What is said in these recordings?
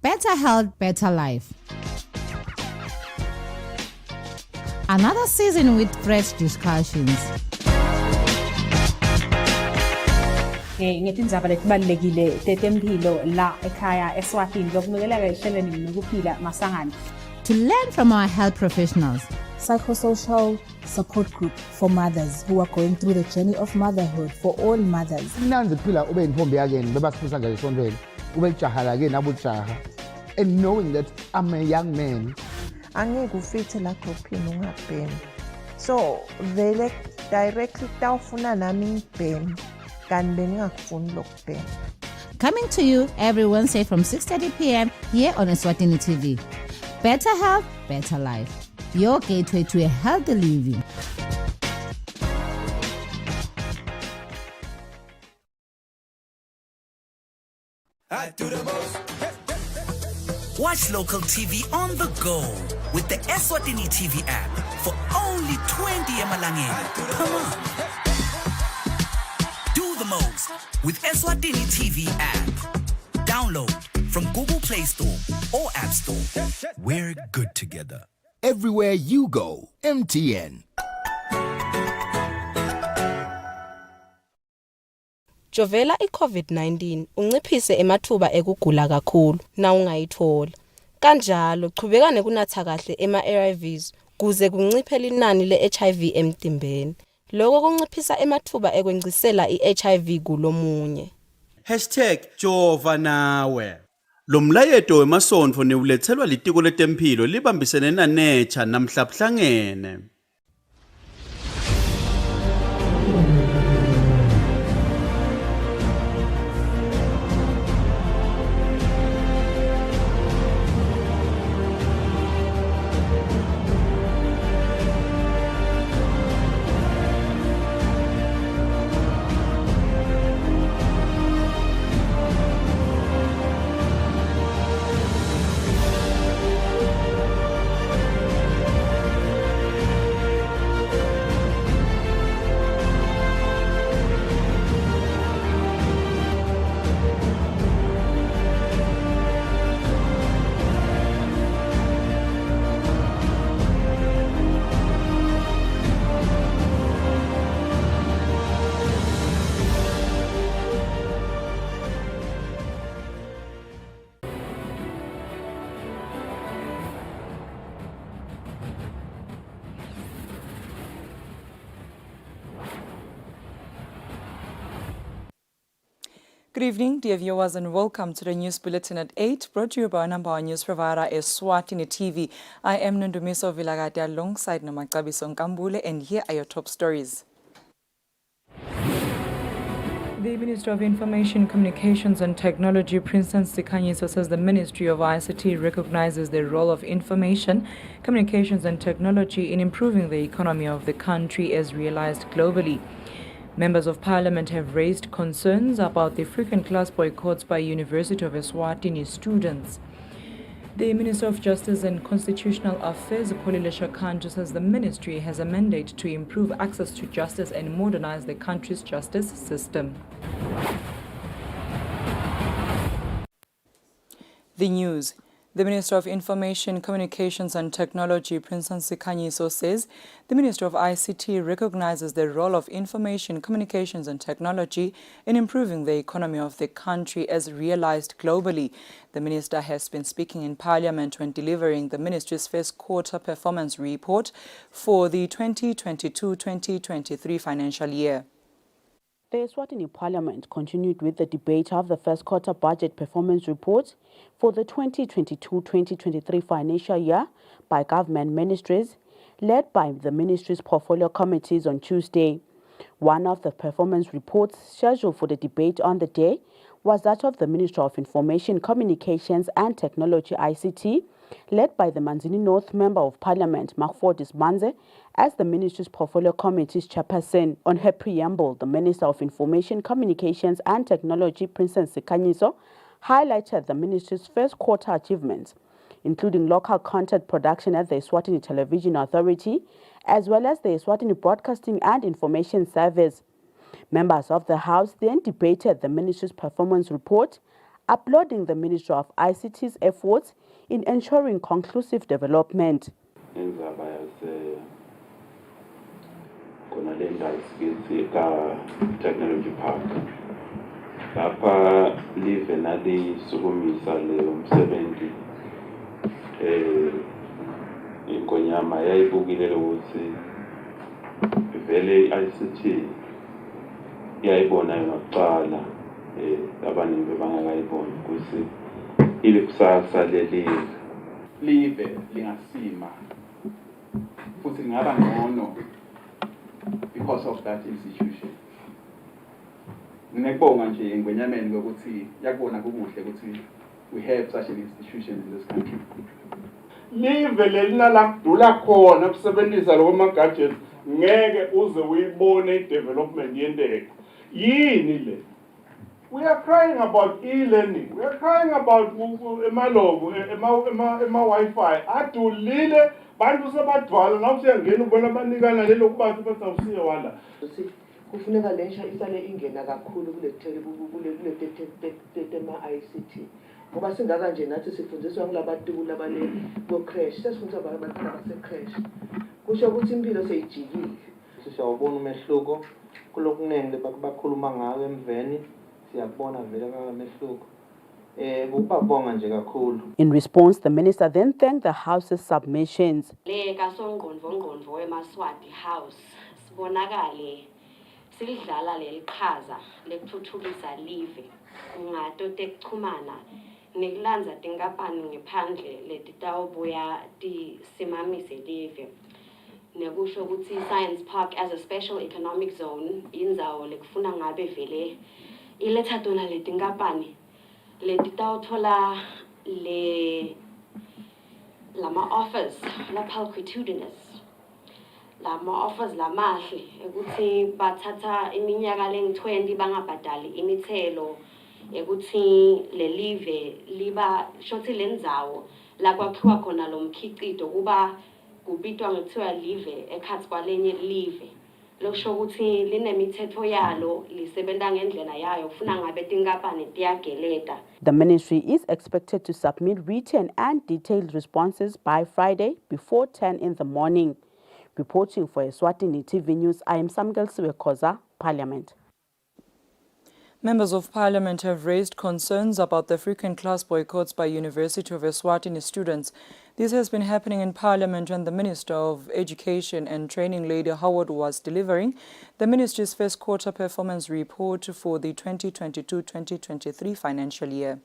Better health, better life. Another season with fresh discussions. Ngetindzaba letibalulekile tetemphilo la ekhaya Eswatini lokunukelela esheleni nokuphila masangana. To learn from our health professionals. Psychosocial support group for mothers who are going through the journey of motherhood for all mothers. Nanzi phila ube intombi yakeni bebasiphisa nje esontweni ube ijaha lakeni abujaha, and knowing that I'm a young man. Angeke ufithe la groupini ungabhemi. So vele directly tawufuna nami ngibhemi kanti beningakufuni lokubhema. Coming to you every Wednesday from 6:30 p.m. here on Eswatini TV. Better health, better life. Your gateway to a healthy living. I do the most. Watch local TV on the go with the Eswatini TV app for only 20 emalangeni per month. Do the most with Eswatini TV app. Download from Google Play Store or App Store. We're good together. Everywhere you go, MTN. Jovela i-COVID-19 unciphise emathuba ekugula kakhulu na ungayithola. Kanjalo chubeka nekunatha kahle ema-ARVs kuze kunciphe linani le-HIV emtimbeni. Lokho kunciphisa emathuba ekwencisela i-HIV kulomunye. #Jova nawe. Lo mlayeto wemasonto neulethelwa litiko letempilo libambisene naNecha namhla buhlangene. Good evening, dear viewers, and welcome to the News Bulletin at 8, brought to you by our number one news provider, Eswatini TV. I am Nondumiso Vilagati alongside Nomakabiso Nkambule, and here are your top stories. The Minister of Information, Communications and Technology, Princess Sikanyiso, says the Ministry of ICT recognizes the role of information, communications and technology in improving the economy of the country as realized globally. Members of Parliament have raised concerns about the frequent class boycotts by University of Eswatini students. The Minister of Justice and Constitutional Affairs, Polilesha Kanju, says the ministry has a mandate to improve access to justice and modernize the country's justice system. The news. The Minister of Information, Communications and Technology, Princess Sikanyiso, says the Ministry of ICT recognizes the role of information, communications and technology in improving the economy of the country as realized globally. The minister has been speaking in Parliament when delivering the ministry's first quarter performance report for the 2022-2023 financial year. The Eswatini Parliament continued with the debate of the first quarter budget performance report for the 2022-2023 financial year by government ministries, led by the ministry's portfolio committees on Tuesday. One of the performance reports scheduled for the debate on the day was that of the Minister of Information, Communications and Technology ICT, led by the Manzini North Member of Parliament, Makfordis Manze, as the Ministry's Portfolio Committee's chairperson. On her preamble, the Minister of Information, Communications and Technology, Princess Sikanyiso, highlighted the Ministry's first quarter achievements, including local content production at the Eswatini Television Authority, as well as the Eswatini Broadcasting and Information Service. Members of the House then debated the Ministry's performance report, applauding the Ministry of ICT's efforts in ensuring conclusive development. Technology Park. Lapha live nali sukumisa le umsebenzi inkonyama yayibukile ukuthi vele ICT yayibona yokuqala abaningi bebangakayiboni ukuthi ilikusasa lelive lingasima futhi lingaba ngcono because of that institution. Ngibonga nje ngwenyameni ukuthi yakubona kubuhle ukuthi we have such an institution in this country. Live lelina lakudula khona ukusebenzisa lokho gadgets ngeke uze uyibone development yendeke. Yini le? We are crying about e-learning. We are crying about emalogo, ema-Wi-Fi. Adulile bantu sebadwala nawusiyangena ubona abanikana lelo kubathi basawusiye wala. Kufuneka lensha isale ingena kakhulu kule ICT. Ngoba singaka nje nathi sifundiswa ngulabantu labane go crash. Sesifundiswa abantwana base crash. Kusho ukuthi impilo seyijikile. Siyawubona umehluko kulokuningi bakhuluma ngayo emveni. Siyabona vele kamehluko. In response, the minister then thanked the House's submissions. House sibonakale silidlala leliqhaza lekuthuthukisa live ngato tekuchumana nekulandza tinkampani ngephandle letitawubuya tisimamise live nekusho ukuthi Science Park as a special economic zone indzawo lekufuna ngabe vele iletha tona letinkampani letitawuthola lama offers lapalquitudinous lama offers lamahle ukuthi bathatha iminyaka lengi-20 bangabhadali imithelo ukuthi le live liba shothi lendzawo la kwakhiwa khona lo mkhicito kuba kubitwa ngekuthiwa live ekhathi kwalenye live lokusho ukuthi linemithetho yalo lisebenta ngendlela yayo kufuna ngabe tinkampani tiyageleta. The ministry is expected to submit written and detailed responses by Friday before 10 in the morning. Reporting for Eswatini TV News, I am Samgal Siwekoza, Parliament. Members of Parliament have raised concerns about the frequent class boycotts by University of Eswatini students. This has been happening in Parliament when the Minister of Education and Training, Lady Howard, was delivering the ministry's first quarter performance report for the 2022-2023 financial year.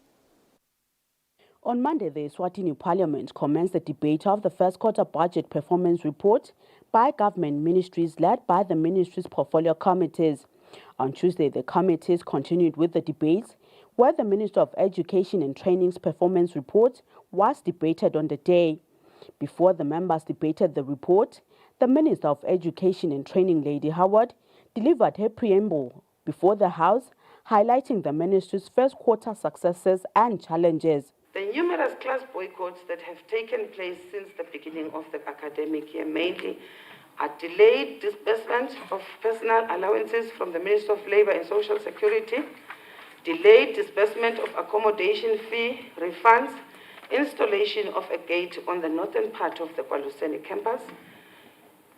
On Monday, the Eswatini Parliament commenced the debate of the first quarter budget performance report by government ministries led by the ministry's portfolio committees. On Tuesday, the committees continued with the debates where the Minister of Education and Training's performance report was debated on the day. Before the members debated the report, the Minister of Education and Training, Lady Howard, delivered her preamble before the House, highlighting the ministry's first quarter successes and challenges. The numerous class boycotts that have taken place since the beginning of the academic year mainly are delayed disbursement of personal allowances from the Ministry of Labour and Social Security, delayed disbursement of accommodation fee refunds, installation of a gate on the northern part of the Kwaluseni campus,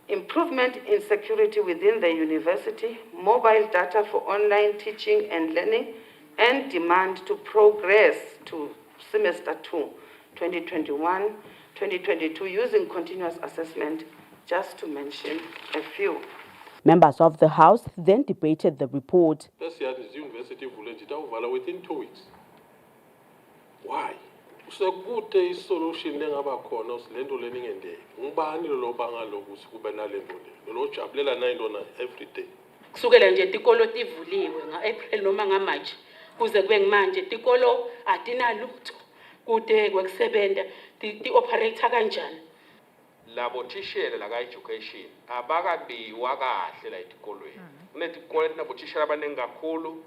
improvement in security within the university, mobile data for online teaching and learning, and demand to progress to semester 2, 2021-2022 using continuous assessment, just to mention a few. Members of the House then debated the report. This year, the university will within 2 weeks. Why? So good a solution learning and day. Every day. Kusukela nje tikolo tivuliwe nga-April noma ngamaji kuze kube manje tikolo atinalutho kude kwekusebenta ti-operator kanjani. Labo tishele la education abakabiwa kahle la etikolweni kunetikole tinabotishela abaningi kakhulu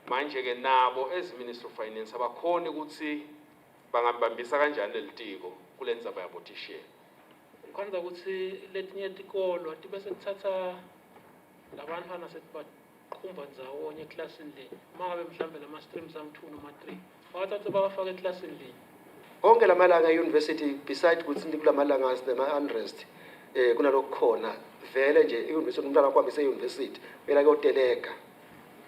manje ke nabo as Minister of Finance abakhona ukuthi bangabambisa kanjani lelitiko kulendzaba yabotishela kwanza ukuthi letinye tikolo atibese kuthatha labantwana setibaqhumba ndzawonye eklasini le mangabe mhlambe lama streams am 2 noma 3 Bathatha bawafaka eklasini linye. Onke lamalanga e-university beside ukuthi kulamalanga sinema-unrest kunalokukhona vele nje i-university umntwana kwami ise-university kumele kuyoteleka.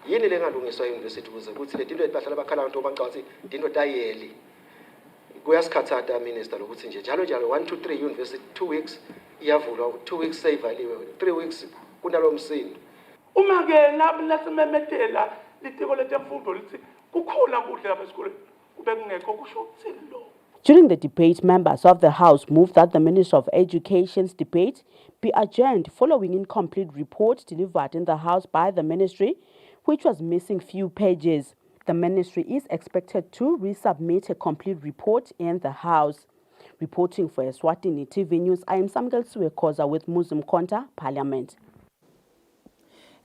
Yini le ngalungiswa e-university ukuze ukuthi le dinto ezibahlala bakhala nto bangicabanga ukuthi dinto tayeli kuyasikhathatha minister lokuthi nje njalo 1 2 3 university 2 weeks iyavulwa 2 weeks seyivaliwe 3 weeks kunalo msindo. Uma ke lasememetela litiko letemfundo lithi kukhona kuhle lapha esikoleni kube kungekho kusho ukuthini lo. During the debate, members of the House moved that the Minister of Education's debate be adjourned following incomplete report delivered in the House by the ministry, which was missing few pages. The ministry is expected to resubmit a complete report in the House. Reporting for Eswatini TV News, I am Samgal Suekoza with Muslim Konta, Parliament.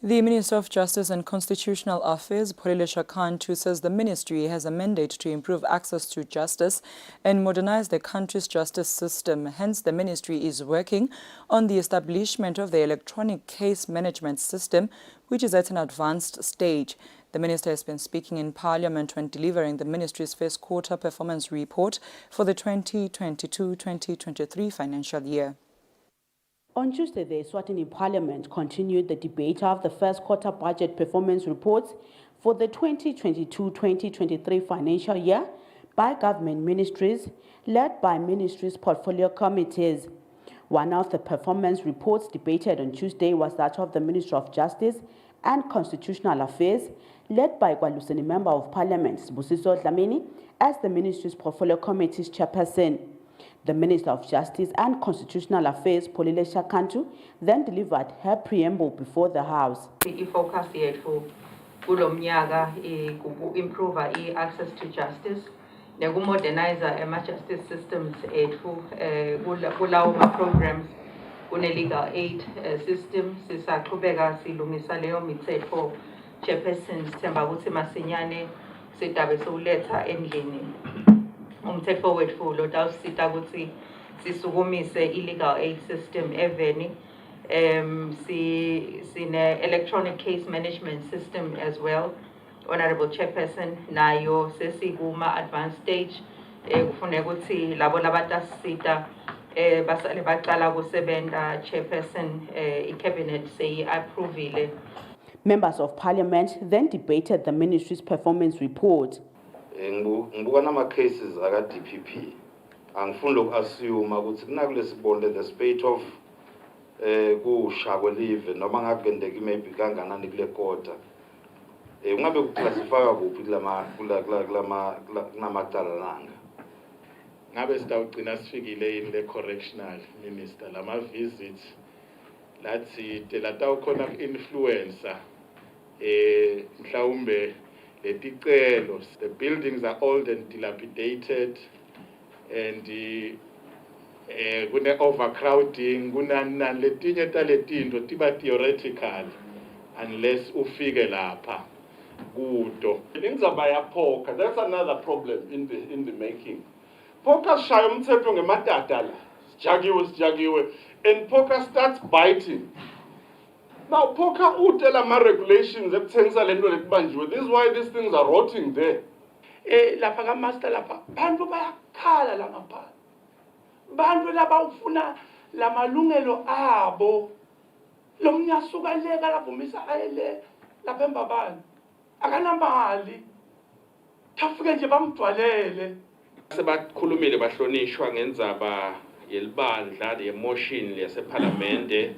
The Minister of Justice and Constitutional Affairs, Parliamentary, Kantu, says the ministry has a mandate to improve access to justice and modernize the country's justice system. Hence, the ministry is working on the establishment of the electronic case management system, which is at an advanced stage. The minister has been speaking in Parliament when delivering the ministry's first quarter performance report for the 2022-2023 financial year. On Tuesday, the Eswatini Parliament continued the debate of the first quarter budget performance reports for the 2022-2023 financial year by government ministries, led by ministries' portfolio committees. One of the performance reports debated on Tuesday was that of the Minister of Justice and Constitutional Affairs, led by Kwaluseni Member of Parliament, Sibusiso Dlamini, as the ministry's portfolio committee's chairperson. The Minister of Justice and Constitutional Affairs, Parliamentary Kantu, then delivered her preamble before the House. I-focus yethu kulo mnyaka improve access to justice nekumodernize ama-justice systems ethu kulawo ma-programs kune-legal aid system sisaqhubeka silungisa leyo mithetho chairpersons themba ukuthi masinyane sidabe sowuletha endlini umthetho wethu lo tawusita ukuthi sisukumise i-legal aid system eveni sine electronic case management system as well. Honorable Chairperson nayo sesikuma advanced stage kufuneka ukuthi labo labatasita basale baqala kusebenza Chairperson i-cabinet seyi-approvile. Members of Parliament then debated the ministry's performance report. Ngibuka nama cases aka DPP angifuni loku-assume ukuthi kunakule sibonde the spate of kusha kwelive noma ngabe kuyendeka maybe kanganani kule kota ungabe kuclassifywa kuphi kulamacala langa ngabe sitawugcina sifikile yini le correctional minister lama visits lathi latawukhona influencer mhlawumbe leticelo. The buildings are old and dilapidated and kune overcrowding kunani letinye taletinto tiba theoretical unless ufike lapha kuto indzaba yaphoka. That's another problem in the making. Poker shaya umthetho ngematata la sijagiwe and poker starts biting. Now poker utela ma regulations ekuthengisa lento lekubanjiwe. This is why these things are rotting there. Lapha ka master lapha bantu bayakhala la ngapha. Bantu laba ufuna la malungelo abo. Lo mnyasuka leka lavumisa ayele lapha embabani. Akanamali. Tafike nje bamgcwalele. Sebakhulumile bahlonishwa ngendzaba yelibandla le-motion yaseParliamente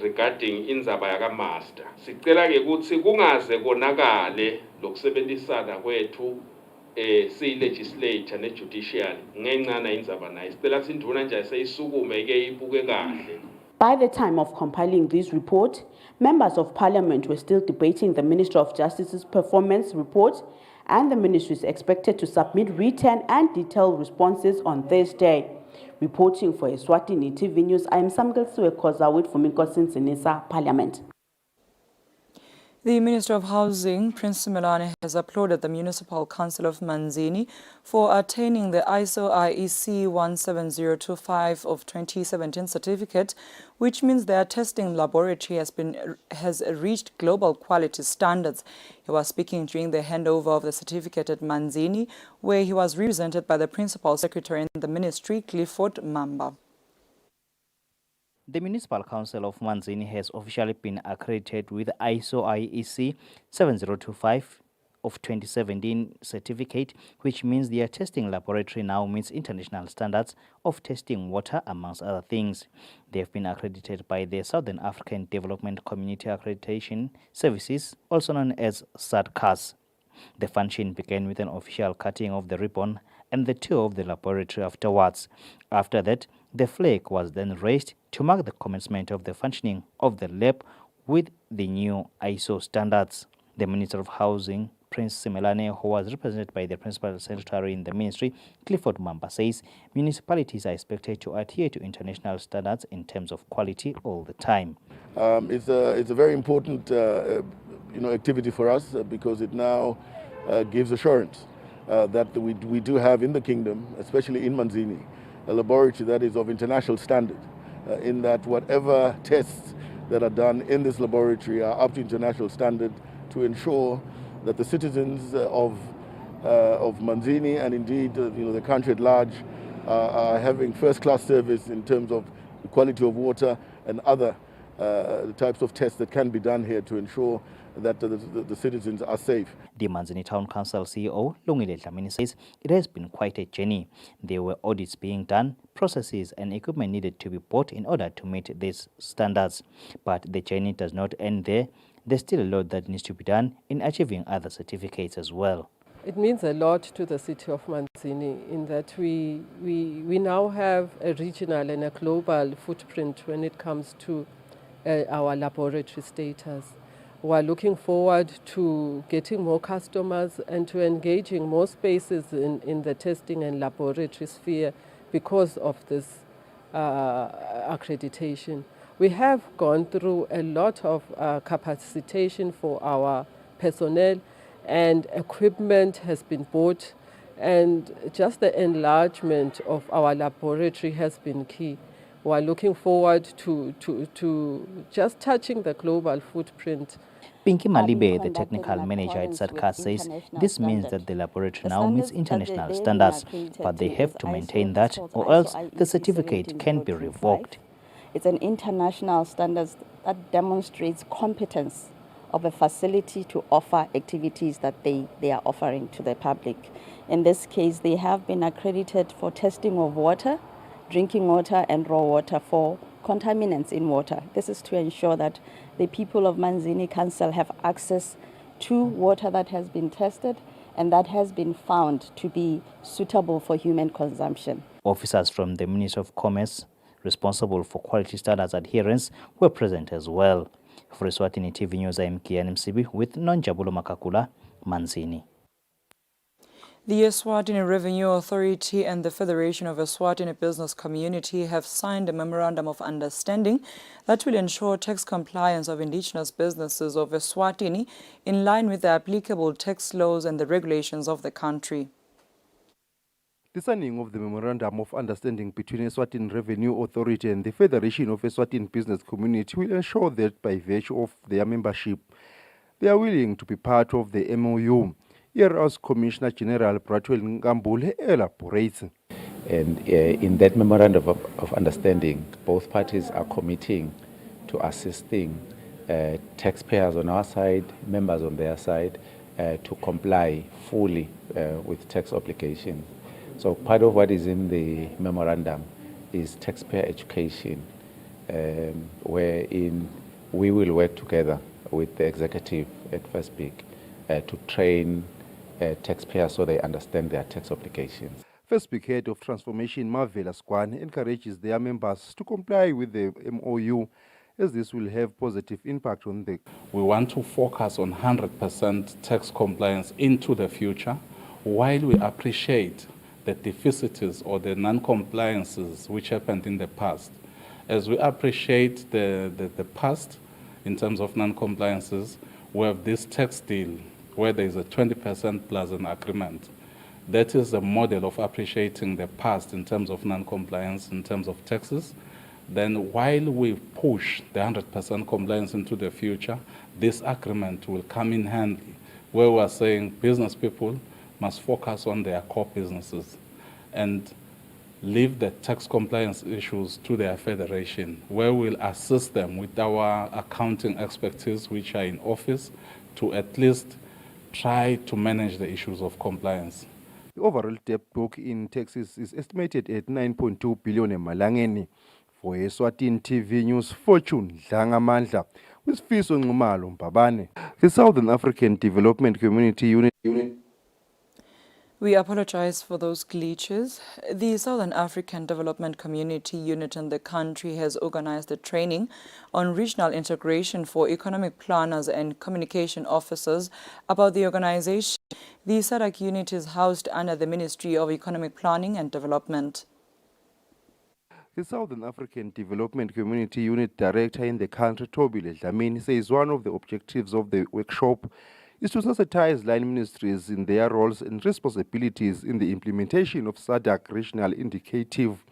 regarding indzaba yaka-master. Sicela ke ukuthi kungaze konakale lokusebenzisana kwethu siyi-legislature ne-judiciary ngencana indzaba nayo. Sicela sinduna nje seyisukume ke ibuke kahle. By the time of compiling this report, members of Parliament were still debating the Minister of Justice's performance report, and the ministry is expected to submit written and detailed responses on Thursday. Reporting for Eswatini TV News, I am Samgal Suekoza with Fumiko Sinsinisa, Parliament. The Minister of Housing, Prince Simelane, has applauded the Municipal Council of Manzini for attaining the ISO IEC 17025 of 2017 certificate, which means their testing laboratory has reached global quality standards. He was speaking during the handover of the certificate at Manzini, where he was represented by the Principal Secretary in the Ministry, Clifford Mamba. The Municipal Council of Manzini has officially been accredited with ISO IEC 7025 of 2017 certificate, which means their testing laboratory now meets international standards of testing water, amongst other things. They have been accredited by the Southern African Development Community Accreditation Services, also known as SADCAS. The function began with an official cutting of the ribbon and the tour of the laboratory afterwards. After that, the flag was then raised to mark the commencement of the functioning of the lab with the new ISO standards. The Minister of Housing, Prince Simelane, who was represented by the Principal Secretary in the Ministry, Clifford Mamba, says municipalities are expected to adhere to international standards in terms of quality all the time. It's a very important activity for us because it now gives assurance that we do have in the kingdom, especially in Manzini, a laboratory that is of international standard, in that whatever tests that are done in this laboratory are up to international standard to ensure that the citizens of Manzini and indeed the country at large are having first-class service in terms of the quality of water and other types of tests that can be done here to ensure that the citizens are safe. The Manzini Town Council CEO, Lungile Dlamini, says it has been quite a journey. There were audits being done, processes and equipment needed to be bought in order to meet these standards. But the journey does not end there. There's still a lot that needs to be done in achieving other certificates as well. It means a lot to the city of Manzini in that we now have a regional and a global footprint when it comes to our laboratory status. We are looking forward to getting more customers and to engaging more spaces in the testing and laboratory sphere because of this accreditation. We have gone through a lot of capacitation for our personnel, and equipment has been bought, and just the enlargement of our laboratory has been key. We are looking forward to just touching the global footprint. Pinky Malibe, the technical manager at SADCAS, says this means that the laboratory now meets international standards, but they have to maintain that or else the certificate can be revoked. It's an international standard that demonstrates competence of a facility to offer activities that they are offering to the public. In this case, they have been accredited for testing of water, drinking water and raw water for contaminants in water. This is to ensure that the people of Manzini Council have access to water that has been tested and that has been found to be suitable for human consumption. Officers from the Ministry of Commerce responsible for quality standards adherence were present as well. For Eswatini TV News, I am Kian Msibi with Nonjabulo Makakula, Manzini. The Eswatini Revenue Authority and the Federation of Eswatini Business Community have signed a memorandum of understanding that will ensure tax compliance of indigenous businesses of Eswatini in line with the applicable tax laws and the regulations of the country. The signing of the Memorandum of Understanding between Eswatini Revenue Authority and the Federation of Eswatini Business Community will ensure that by virtue of their membership, they are willing to be part of the MOU. Here as Commissioner General Bratwell Ngambule elaborates. And in that Memorandum of Understanding, both parties are committing to assisting taxpayers on our side, members on their side, to comply fully with tax obligations. So part of what is in the memorandum is taxpayer education, wherein we will work together with the executive at First Peak to train taxpayers so they understand their tax obligations. First Peak Head of Transformation, Mavela Skwane, encourages their members to comply with the MOU, as this will have positive impact on the... We want to focus on 100% tax compliance into the future, while we appreciate the deficiencies or the non-compliances which happened in the past. As we appreciate the past in terms of non-compliances, we have this tax deal where there is a 20% plus an agreement. That is a model of appreciating the past in terms of non-compliance, in terms of taxes. Then while we push the 100% compliance into the future, this agreement will come in handy, where we are saying business people must focus on their core businesses and leave the tax compliance issues to their federation, where we'll assist them with our accounting expertise, which are in office, to at least try to manage the issues of compliance. The overall debt book in taxes is estimated at 9.2 billion emalangeni. For Eswatini TV News, Fortune Dlangamandla, with Fiso Ngumalo Mbabane. The Southern African Development Community Unit. We apologize for those glitches. The Southern African Development Community Unit in the country has organized a training on regional integration for economic planners and communication officers about the organization. The SADC unit is housed under the Ministry of Economic Planning and Development. The Southern African Development Community Unit Director in the country, Tobile Dlamini, says one of the objectives of the workshop is to sensitize line ministries in their roles and responsibilities in the implementation of SADC Regional Indicative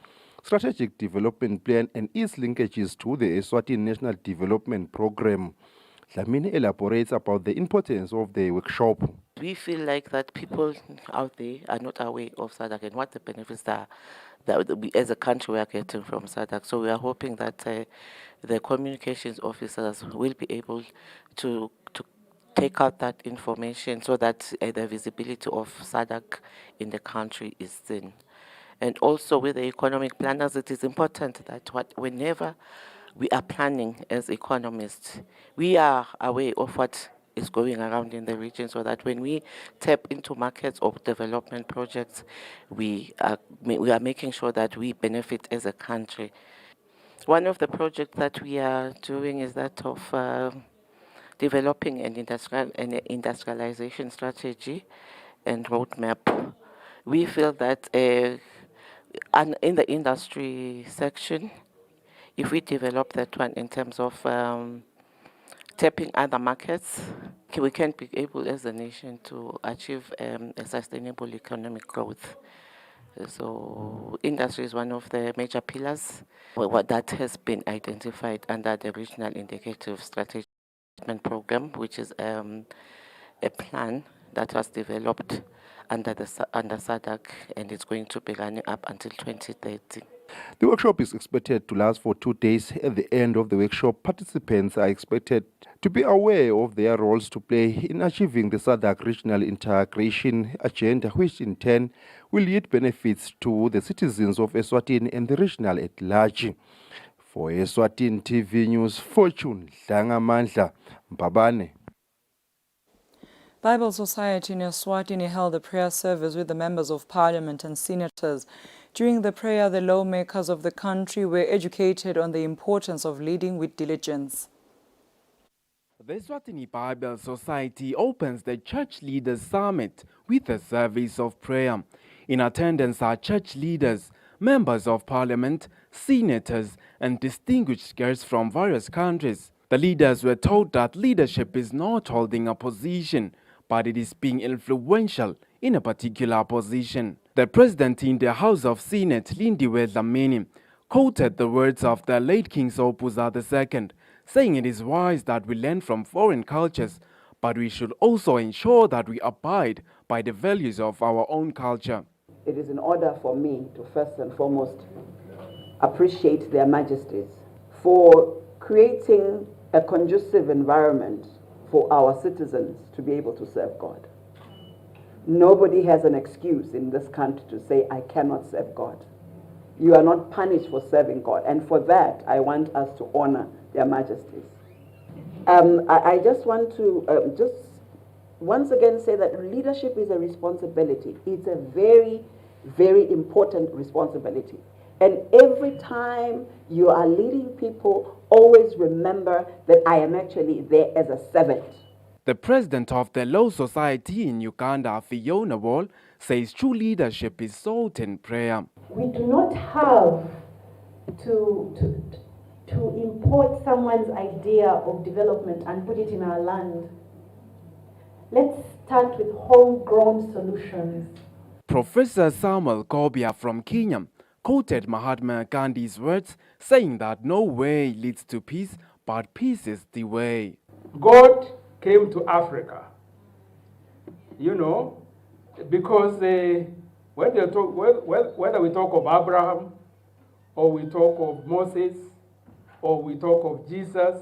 Strategic Development Plan and its linkages to the Eswatini National Development Program. Dlamini elaborates about the importance of the workshop. We feel like that people out there are not aware of SADC and what the benefits are that we as a country we are getting from SADC. So we are hoping that the communications officers will be able to take out that information so that the visibility of SADC in the country is seen. And also with the economic planners, it is important that whenever we are planning as economists, we are aware of what is going around in the region so that when we tap into markets or development projects, we are making sure that we benefit as a country. One of the projects that we are doing is that of developing an industrialization strategy and roadmap. We feel that in the industry section, if we develop that one in terms of tapping other markets, we can be able as a nation to achieve a sustainable economic growth. So industry is one of the major pillars that has been identified under the Regional Indicative Strategy Program, which is a plan that was developed under SADC, and it's going to be running up until 2030. The workshop is expected to last for 2 days. At the end of the workshop, participants are expected to be aware of their roles to play in achieving the SADC regional integration agenda, which in turn will yield benefits to the citizens of Eswatini and the regional at large. For Eswatini TV News, Fortune Dlangamandla Mbabane. Bible Society in Eswatini held a prayer service with the members of parliament and senators. During the prayer, the lawmakers of the country were educated on the importance of leading with diligence. The Eswatini Bible Society opens the Church Leaders Summit with a service of prayer. In attendance are church leaders, members of parliament, senators, and distinguished guests from various countries. The leaders were told that leadership is not holding a position, but it is being influential in a particular position. The president in the House of Senate, Lindiwe Dlamini, quoted the words of the late King Sopuza II, saying it is wise that we learn from foreign cultures, but we should also ensure that we abide by the values of our own culture. It is in order for me to first and foremost appreciate their majesties for creating a conducive environment for our citizens to be able to serve God. Nobody has an excuse in this country to say, I cannot serve God. You are not punished for serving God. And for that, I want us to honor their majesties. I just want to just once again say that leadership is a responsibility. It's a very, very important responsibility. And every time you are leading people, always remember that I am actually there as a servant. The president of the Law Society in Uganda, Fiona Wall, says true leadership is sought in prayer. We do not have to import someone's idea of development and put it in our land let's start with homegrown solutions. Professor Samuel Kobia from Kenya quoted Mahatma Gandhi's words, saying that no way leads to peace, but peace is the way. God came to Africa, because whether we talk of Abraham, or we talk of Moses, or we talk of Jesus,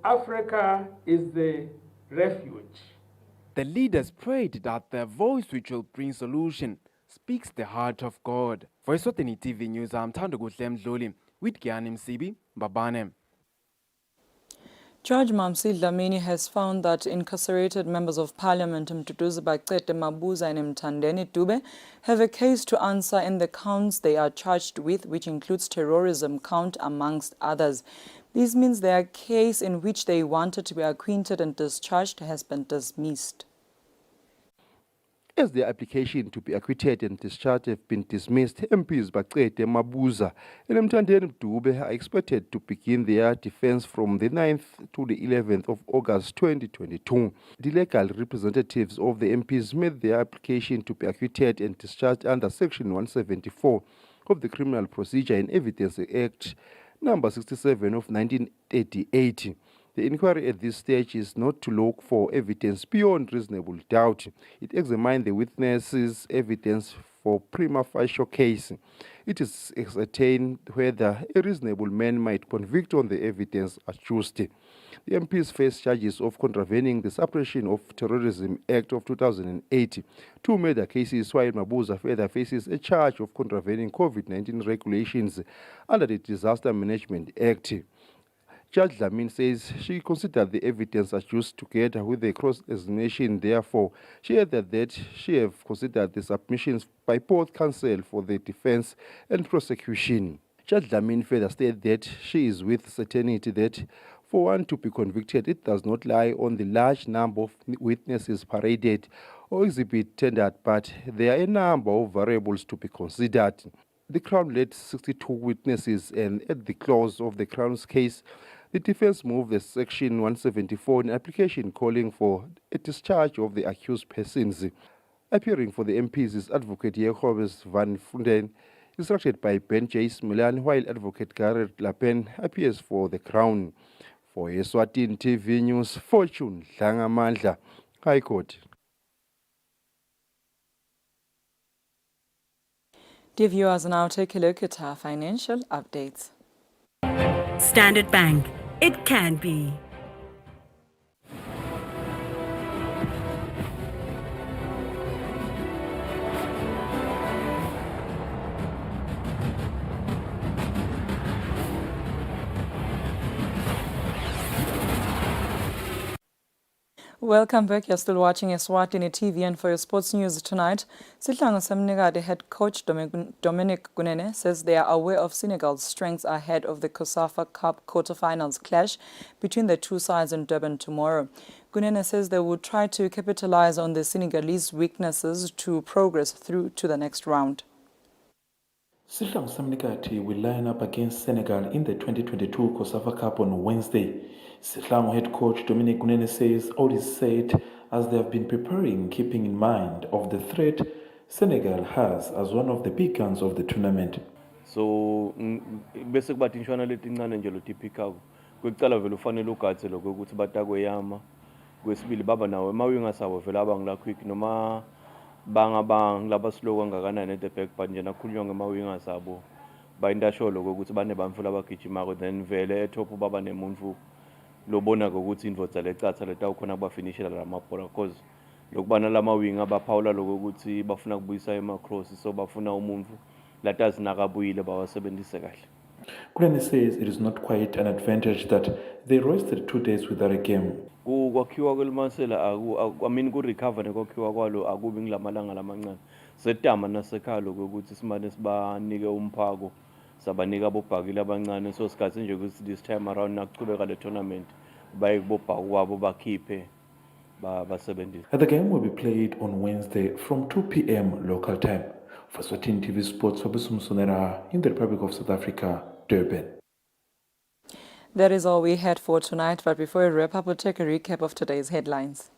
Africa is the refuge. The leaders prayed that their voice, which will bring solution, speaks the heart of God. For Eswatini TV News, I'm Tando Dluli with Gianni Msibi, Babane. Judge Mamsi Dlamini has found that incarcerated members of Parliament Mduduzi Bacete Mabuza and Mtandeni Dube have a case to answer in the counts they are charged with, which includes terrorism count amongst others. This means their case, in which they wanted to be acquitted and discharged, has been dismissed. As their application to be acquitted and discharged have been dismissed, MPs Bacete Mabuza and Mtandeni Dube are expected to begin their defense from the 9th to the 11th of August 2022. The legal representatives of the MPs made their application to be acquitted and discharged under Section 174 of the Criminal Procedure and Evidence Act number 67 of 1988. The inquiry at this stage is not to look for evidence beyond reasonable doubt. It examines the witness's evidence for prima facie case. It is ascertained whether a reasonable man might convict on the evidence adduced. The MPs face charges of contravening the Suppression of Terrorism Act of 2008, two murder cases, while Mabuza further faces a charge of contravening COVID-19 regulations under the Disaster Management Act. Judge Lamin says she considered the evidence adduced together with the cross-examination. Therefore, she added that she have considered the submissions by both counsel for the defense and prosecution. Judge Lamin further stated that she is with certainty that for one to be convicted, it does not lie on the large number of witnesses paraded or exhibit tendered, but there are a number of variables to be considered. The Crown led 62 witnesses, and at the close of the Crown's case, the defense moved the Section 174 in application calling for a discharge of the accused persons. Appearing for the MPs is Advocate Jacobus van Funden, instructed by Ben J. Smilan, while Advocate Garrett Lapen appears for the Crown. For Eswatini TV News, Fortune Dlangamandla, High Court. Dear viewers, now take a look at our financial updates. Standard Bank. It can be. Welcome back. You're still watching Eswatini TV, and for your sports news tonight, Sihlangu Semnigade head coach Dominic Kunene says they are aware of Senegal's strengths ahead of the COSAFA Cup quarterfinals clash between the two sides in Durban tomorrow. Kunene says they will try to capitalize on the Senegalese weaknesses to progress through to the next round. Sihlangu Semnigade will line up against Senegal in the 2022 COSAFA Cup on Wednesday. Sihlangu head coach Dominic Kunene says all is set as they have been preparing, keeping in mind of the threat Senegal has as one of the big guns of the tournament. So bese kuba tinshwana letincane nje lotiphikayo kwekucala vele ufanele ugatse lokho ukuthi batakweyama kwesibili baba nawo emawinga sabo vele abangila quick noma bangilaba slow kangakanani at the back, but nje nakhulunywa ngemawinga sabo bayintasho lokho ukuthi bane bamfula abagijimako, then vele etop baba nemuntu lobona ukuthi indvodza lecatha letawukhona kubafinishela lamabhola, cause lokubana lamawinga abaphawula lokho ukuthi bafuna kubuyisa ema-cross, so bafuna umuntu latazi nakabuyile bawasebenzise kahle. Kunene says it is not quite an advantage that they rested 2 days without a game. Kwakhiwa kwelimasela ku-recover nekwakhiwa kwalo akubi ngilamalanga lamancane. Setama nasekhaya lokho ukuthi simane sibanike umphako, sabanika abobhakile abancane, so sikhathi nje ukuthi this time around nakuchubeka le tournament baye kubobhaku wabo bakhiphe basebenzise. The game will be played on Wednesday from 2 p.m. local time. For Eswatini TV Sports, Fabusum Sonera in the Republic of South Africa, Durban. That is all we had for tonight, but before we wrap up, we'll take a recap of today's headlines.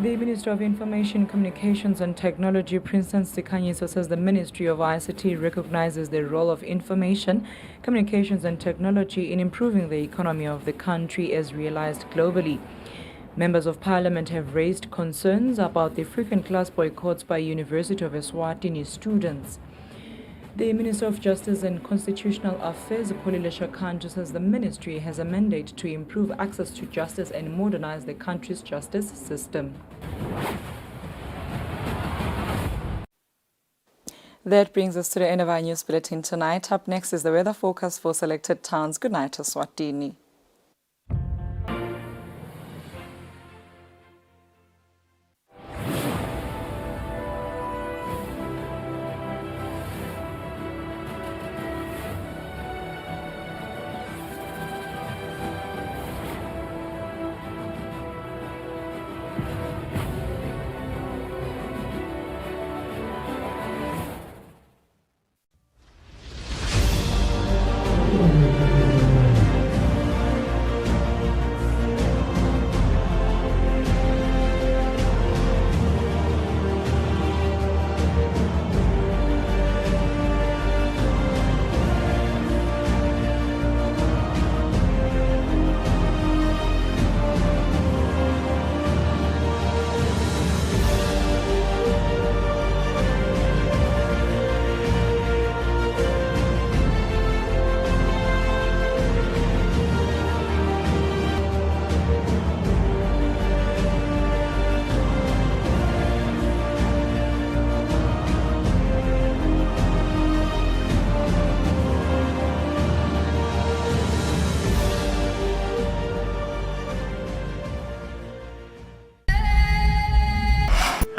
The Minister of Information, Communications and Technology, Princess Sikanyiso, says the Ministry of ICT recognizes the role of information, communications and technology in improving the economy of the country as realized globally. Members of Parliament have raised concerns about the frequent class boycotts by University of Eswatini students. The Minister of Justice and Constitutional Affairs, Polilesha Kanju, says the ministry has a mandate to improve access to justice and modernize the country's justice system. That brings us to the end of our news bulletin tonight. Up next is the weather forecast for selected towns. Good night, Eswatini.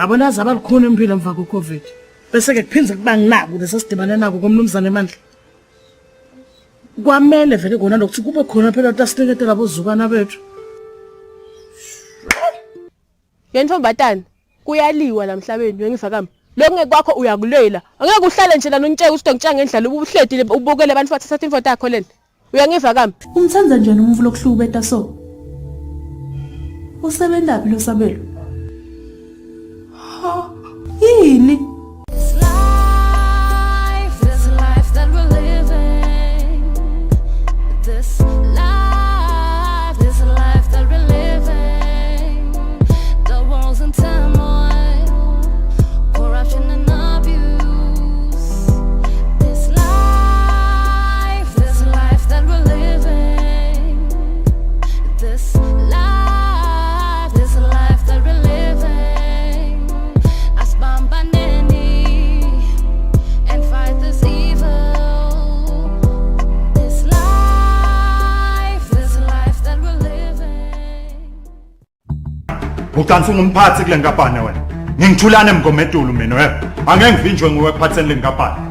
Abonazi abalikhona impilo emva kweCovid. Bese ke kuphinza kuba nginako lesasidibane nako komnumzane eMandla. Kwamele vele kona lokuthi kube khona phela tasiniketela abozukana bethu. Yentombatana kuyaliwa namhlabeni wengifa Lokho ngekwakho uyakulela. Angeke uhlale nje la nontsheke usithi ngitshanga ngendlela ubuhledile ubukele abantu bathi satha imfoto yakho lena. Uyangiva kambi? Umthanza njani umvu lokuhlubeta so? Usebenzaphi lo Sabelo? Yini? This life that we're living. This life that we're living. The world's in turmoil, corruption and abuse. This life that we're living. This life that we're living. And fight this evil. This life that we're living. Ucansi ngumphathi kule nkampani wena. Ngingithulane emgomedulu mina wena. Angeke ngivinjwe nguwe ekuphatheni le nkampani.